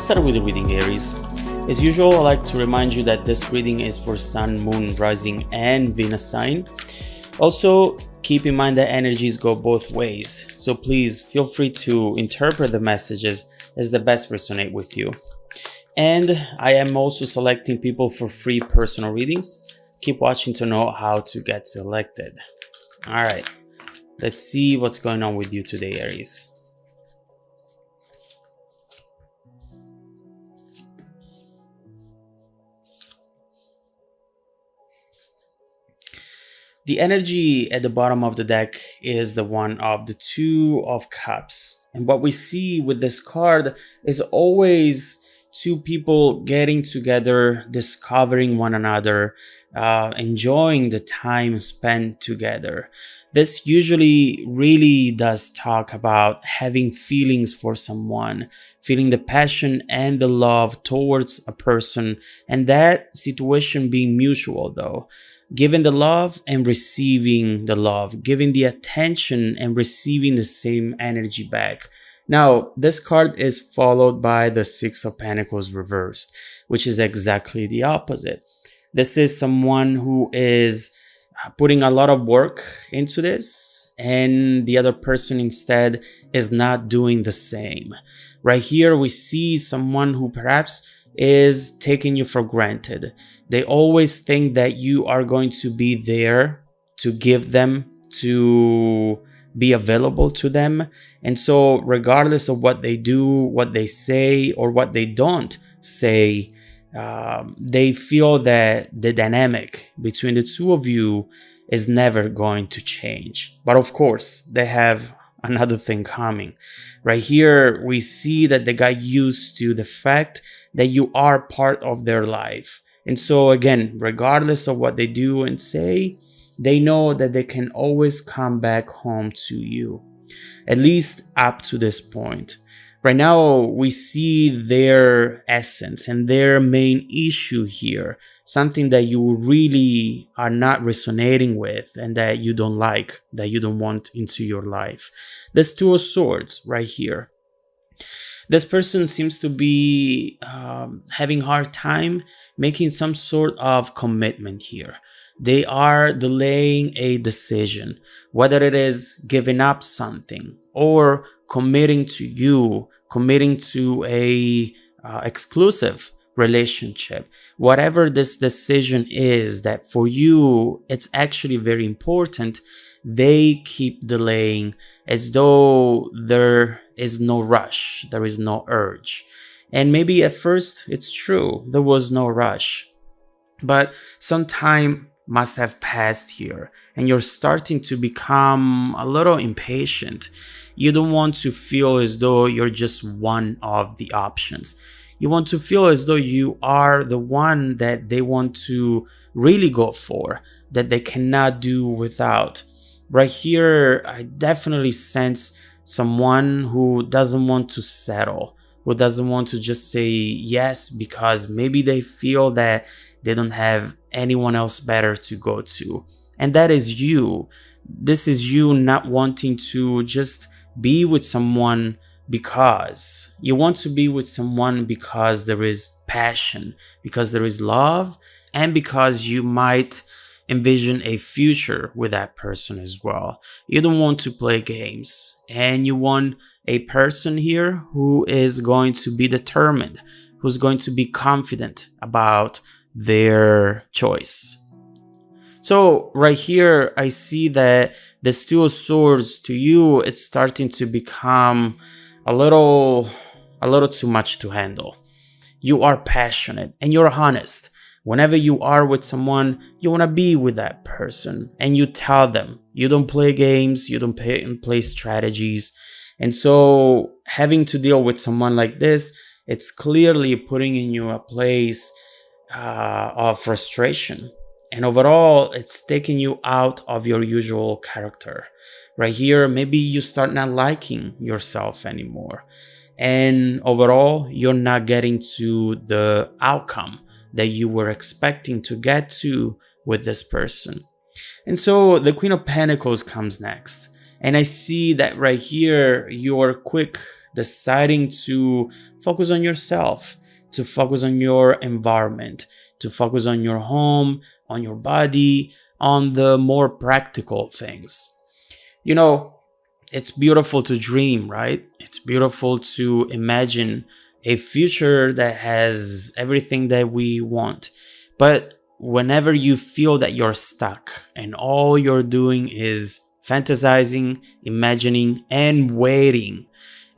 let's start with the reading, Aries. As usual, I like to remind you that this reading is for Sun, Moon, Rising, and Venus sign. Also, keep in mind that energies go both ways, so please feel free to interpret the messages as the best resonate with you. And I am also selecting people for free personal readings. Keep watching to know how to get selected. Alright, let's see what's going on with you today, Aries. The energy at the bottom of the deck is the one of the Two of Cups. And what we see with this card is always two people getting together, discovering one another, enjoying the time spent together. This usually really does talk about having feelings for someone, feeling the passion and the love towards a person, and that situation being mutual though. Giving the love and receiving the love, giving the attention and receiving the same energy back. Now, this card is followed by the Six of Pentacles reversed, which is exactly the opposite. This is someone who is putting a lot of work into this, and the other person instead is not doing the same. Right here, we see someone who perhaps is taking you for granted. They always think that you are going to be there to give them, to be available to them. And so regardless of what they do, what they say, or what they don't say, they feel that the dynamic between the two of you is never going to change. But of course, they have another thing coming. Right here, we see that they got used to the fact that you are part of their life. And so again, regardless of what they do and say, they know that they can always come back home to you, at least up to this point. Right now, we see their essence and their main issue here, something that you really are not resonating with and that you don't like, that you don't want into your life. There's Two of Swords right here. This person seems to be having a hard time making some sort of commitment here. They are delaying a decision, whether it is giving up something or committing to you, committing to a exclusive relationship. Whatever this decision is that for you, it's actually very important, they keep delaying as though there is no rush, there is no urge. And maybe at first it's true, there was no rush, but some time must have passed here and you're starting to become a little impatient. You don't want to feel as though you're just one of the options. You want to feel as though you are the one that they want to really go for, that they cannot do without. Right here, I definitely sense someone who doesn't want to settle, who doesn't want to just say yes because maybe they feel that they don't have anyone else better to go to. And that is you. This is you not wanting to just be with someone because you want to be with someone because there is passion, because there is love, and because you might envision a future with that person as well. You don't want to play games, and you want a person here who is going to be determined, who's going to be confident about their choice. So right here, I see that this Two of Swords to you, it's starting to become a little too much to handle. You are passionate and you're honest. Whenever you are with someone, you want to be with that person and you tell them. You don't play games, you don't play strategies. And so having to deal with someone like this, it's clearly putting in you a place of frustration. And overall, it's taking you out of your usual character. Right here, maybe you start not liking yourself anymore. And overall, you're not getting to the outcome that you were expecting to get to with this person. And so the Queen of Pentacles comes next. And I see that right here, you're quick deciding to focus on yourself, to focus on your environment, to focus on your home, on your body, on the more practical things. You know, it's beautiful to dream, right? It's beautiful to imagine a future that has everything that we want. But whenever you feel that you're stuck and all you're doing is fantasizing, imagining, and waiting,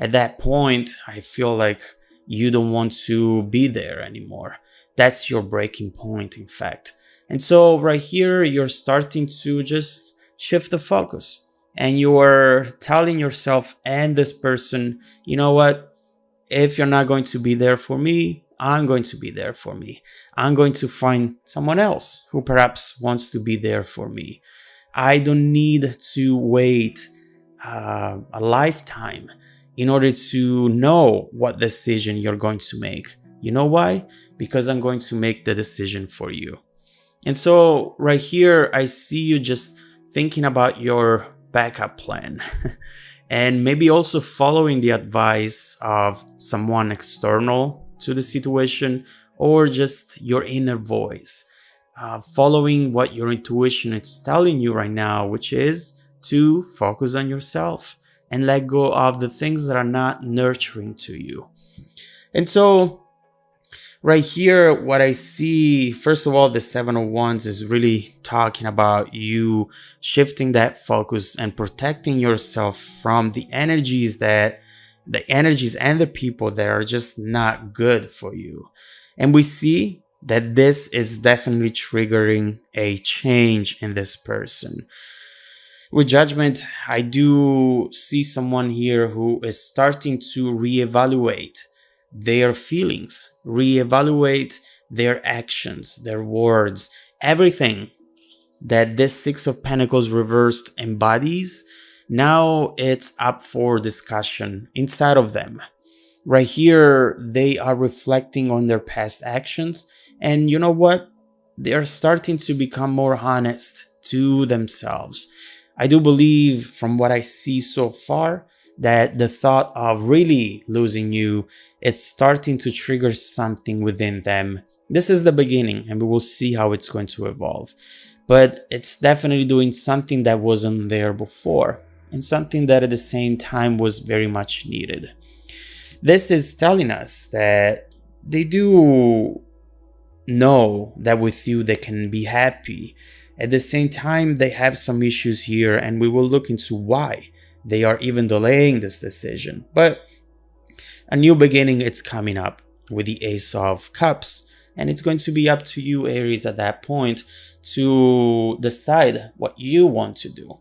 at that point, I feel like you don't want to be there anymore. That's your breaking point, in fact. And so right here, you're starting to just shift the focus and you are telling yourself and this person, you know what? If you're not going to be there for me, I'm going to be there for me. I'm going to find someone else who perhaps wants to be there for me. I don't need to wait a lifetime in order to know what decision you're going to make. You know why? Because I'm going to make the decision for you. And so right here, I see you just thinking about your backup plan and maybe also following the advice of someone external to the situation or just your inner voice, following what your intuition is telling you right now, which is to focus on yourself and let go of the things that are not nurturing to you. And so right here, what I see, first of all, the Seven of Wands is really talking about you shifting that focus and protecting yourself from the energies and the people that are just not good for you. And we see that this is definitely triggering a change in this person. With Judgment, I do see someone here who is starting to reevaluate their feelings, reevaluate their actions, their words, everything that this Six of Pentacles reversed embodies. Now it's up for discussion inside of them. Right here, they are reflecting on their past actions. And you know what? They are starting to become more honest to themselves. I do believe, from what I see so far, that the thought of really losing you, it's starting to trigger something within them. This is the beginning, and we will see how it's going to evolve. But it's definitely doing something that wasn't there before, and something that at the same time was very much needed. This is telling us that they do know that with you they can be happy. At the same time, they have some issues here, and we will look into why they are even delaying this decision. But a new beginning, it's coming up with the Ace of Cups, and it's going to be up to you, Aries, at that point to decide what you want to do.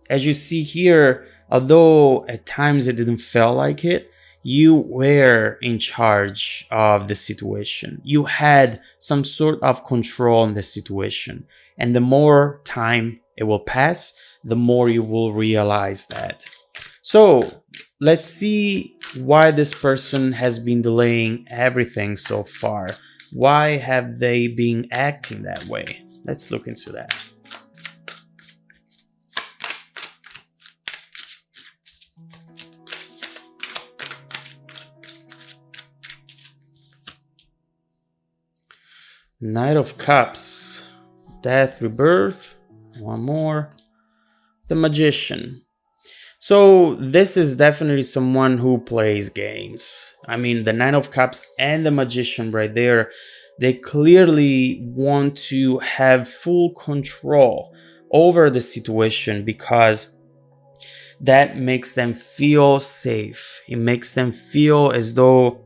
As you see here, although at times it didn't feel like it, you were in charge of the situation. You had some sort of control on the situation. And the more time it will pass, the more you will realize that. So let's see why this person has been delaying everything so far. Why have they been acting that way? Let's look into that. Knight of Cups, Death, Rebirth, one more, the Magician. So this is definitely someone who plays games. I mean, the Nine of Cups and the Magician right there, they clearly want to have full control over the situation because that makes them feel safe. It makes them feel as though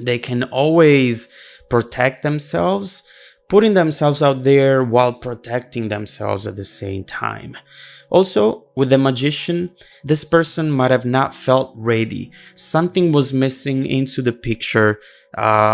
they can always protect themselves, putting themselves out there while protecting themselves at the same time. Also, with the Magician, this person might have not felt ready. Something was missing into the picture,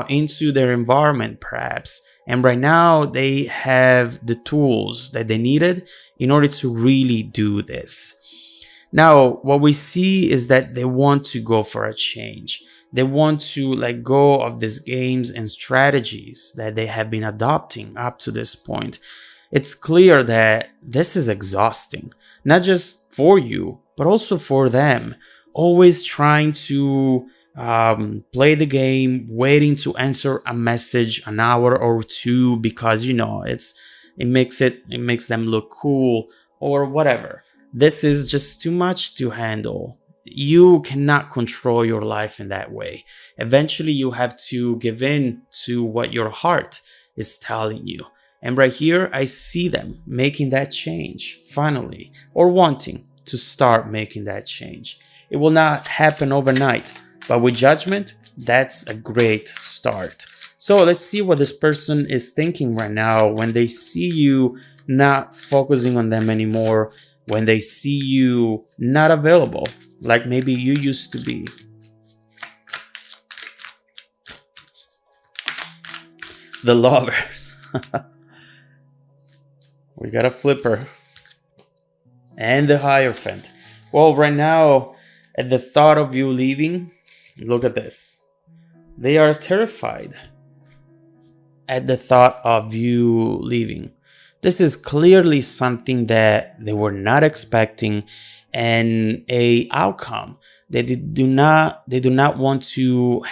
into their environment perhaps. And right now they have the tools that they needed in order to really do this. Now, what we see is that they want to go for a change. They want to let go of these games and strategies that they have been adopting up to this point. It's clear that this is exhausting, not just for you, but also for them. always trying to play the game, waiting to answer a message an hour or two because it makes them look cool or whatever. This is just too much to handle. You cannot control your life in that way. Eventually, you have to give in to what your heart is telling you. And right here, I see them making that change finally, or wanting to start making that change. It will not happen overnight, but with judgment, that's a great start. So let's see what this person is thinking right now when they see you not focusing on them anymore, when they see you not available like maybe you used to be. The Lovers. We got a Flipper. And the Hierophant. Well, right now, at the thought of you leaving, look at this. They are terrified at the thought of you leaving. This is clearly something that they were not expecting, and a outcome that they do not want to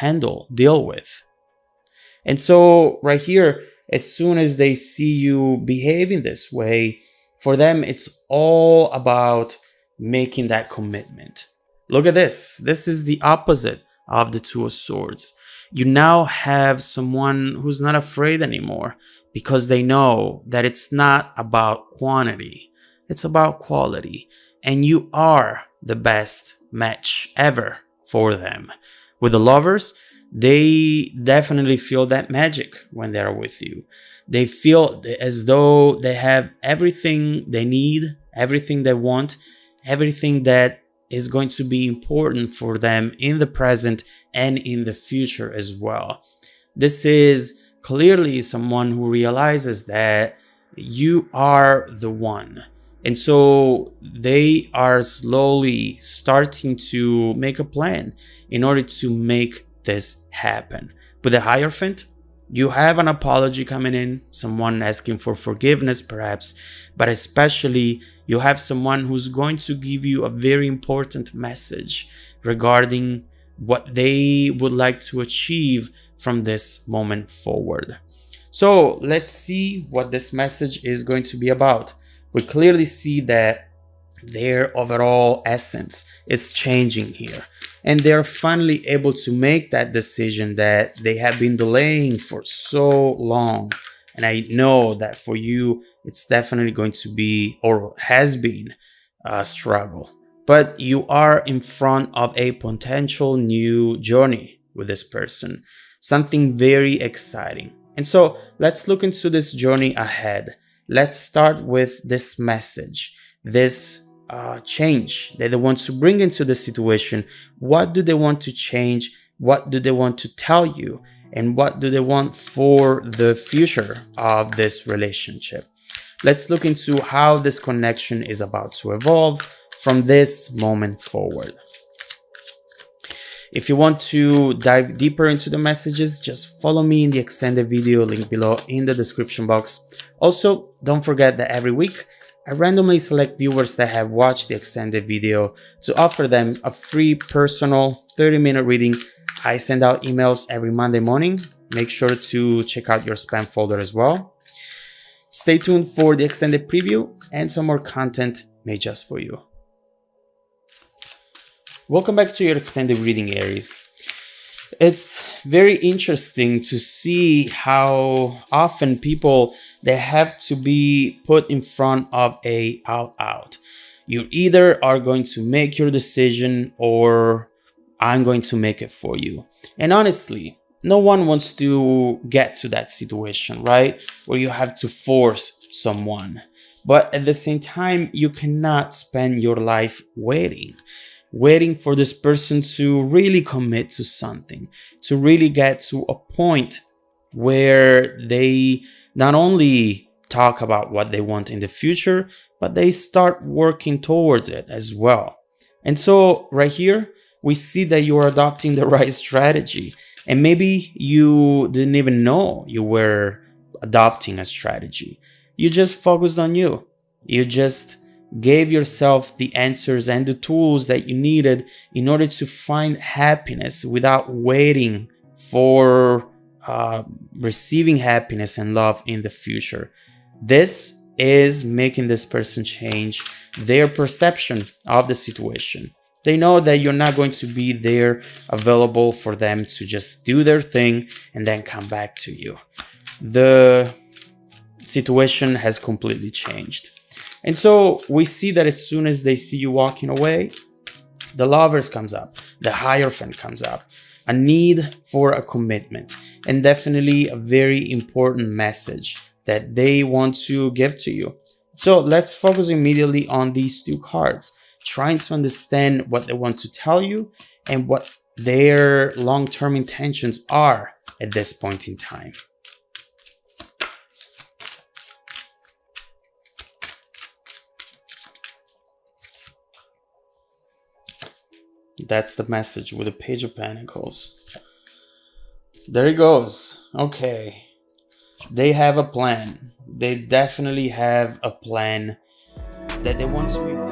deal with. And so right here, as soon as they see you behaving this way, for them, it's all about making that commitment. Look at this. This is the opposite of the Two of Swords. You now have someone who's not afraid anymore because they know that it's not about quantity. It's about quality. And you are the best match ever for them. With the Lovers, they definitely feel that magic when they're with you. They feel as though they have everything they need, everything they want, everything that is going to be important for them in the present and in the future as well. This is clearly someone who realizes that you are the one. And so they are slowly starting to make a plan in order to make this happen. With the Hierophant, you have an apology coming in, someone asking for forgiveness perhaps, but especially you have someone who's going to give you a very important message regarding what they would like to achieve from this moment forward. So let's see what this message is going to be about. We clearly see that their overall essence is changing here. And they're finally able to make that decision that they have been delaying for so long. And I know that for you, it's definitely going to be, or has been, a struggle. But you are in front of a potential new journey with this person. Something very exciting. And so let's look into this journey ahead. Let's start with this message, this change that they want to bring into the situation. What do they want to change? What do they want to tell you? And what do they want for the future of this relationship? Let's look into how this connection is about to evolve from this moment forward. If you want to dive deeper into the messages, just follow me in the extended video link below in the description box. Also, don't forget that every week, I randomly select viewers that have watched the extended video to offer them a free personal 30-minute reading. I send out emails every Monday morning. Make sure to check out your spam folder as well. Stay tuned for the extended preview and some more content made just for you. Welcome back to your extended reading, Aries. It's very interesting to see how often they have to be put in front of a out. You either are going to make your decision or I'm going to make it for you. And honestly, no one wants to get to that situation, right? Where you have to force someone. But at the same time, you cannot spend your life waiting for this person to really commit to something, to really get to a point where they not only talk about what they want in the future, but they start working towards it as well. And so right here, we see that you are adopting the right strategy. And maybe you didn't even know you were adopting a strategy. You just focused on you. You just gave yourself the answers and the tools that you needed in order to find happiness without waiting for receiving happiness and love in the future. This is making this person change their perception of the situation. They know that you're not going to be there available for them to just do their thing and then come back to you. The situation has completely changed. And so we see that as soon as they see you walking away, the Lovers comes up, the Hierophant comes up, a need for a commitment, and definitely a very important message that they want to give to you. So let's focus immediately on these two cards, trying to understand what they want to tell you and what their long-term intentions are at this point in time. That's the message with the Page of Pentacles. There it goes. Okay. They have a plan. They definitely have a plan that they want to